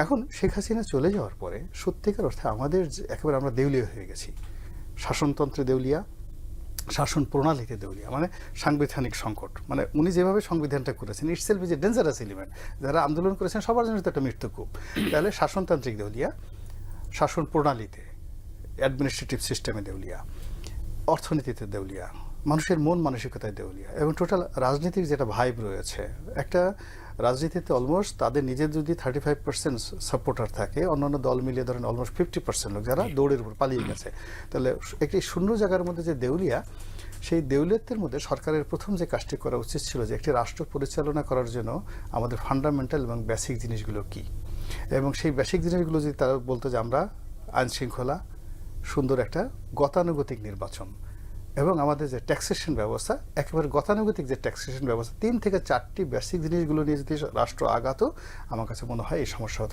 এখন শেখ হাসিনা চলে যাওয়ার পরে সত্যিকার অর্থে আমাদের একেবারে আমরা দেউলিয়া হয়ে গেছি। শাসনতন্ত্রে দেউলিয়া, শাসন প্রণালীতে দেউলিয়া, মানে সাংবিধানিক সংকট। মানে উনি যেভাবে সংবিধানটা করেছেন, itself is a dangerous element. যারা আন্দোলন করেছেন সবার জন্য তো একটা মৃত্যুকূপ। তাহলে শাসনতান্ত্রিক দেউলিয়া, শাসন প্রণালীতে, অ্যাডমিনিস্ট্রেটিভ সিস্টেমে দেউলিয়া, অর্থনীতিতে দেউলিয়া, মানুষের মন মানসিকতায় দেউলিয়া, এবং টোটাল রাজনীতির যেটা ভাইব রয়েছে, একটা রাজনীতিতে অলমোস্ট তাদের নিজের যদি 35% সাপোর্টার থাকে, অন্যান্য দল মিলিয়ে ধরেন অলমোস্ট 50% লোক যারা দৌড়ের উপর পালিয়ে গেছে, তাহলে একটি শূন্য জায়গার মধ্যে যে দেউলিয়া, সেই দেউলিয়াতের মধ্যে সরকারের প্রথম যে কাজটি করা উচিত ছিল যে একটি রাষ্ট্র পরিচালনা করার জন্য আমাদের ফান্ডামেন্টাল এবং বেসিক জিনিসগুলো কী, এবং সেই বেসিক জিনিসগুলো যদি তারা বলতো যে আমরা আইন শৃঙ্খলা, সুন্দর একটা গতানুগতিক নির্বাচন, এবং আমাদের যে ট্যাক্সেশন ব্যবস্থা, একেবারে গতানুগতিক যে ট্যাক্সেশন ব্যবস্থা, 3 থেকে 4টি বেসিক জিনিসগুলো নিয়ে যদি রাষ্ট্র আগাতো, আমার কাছে মনে হয় এই সমস্যা হতো না।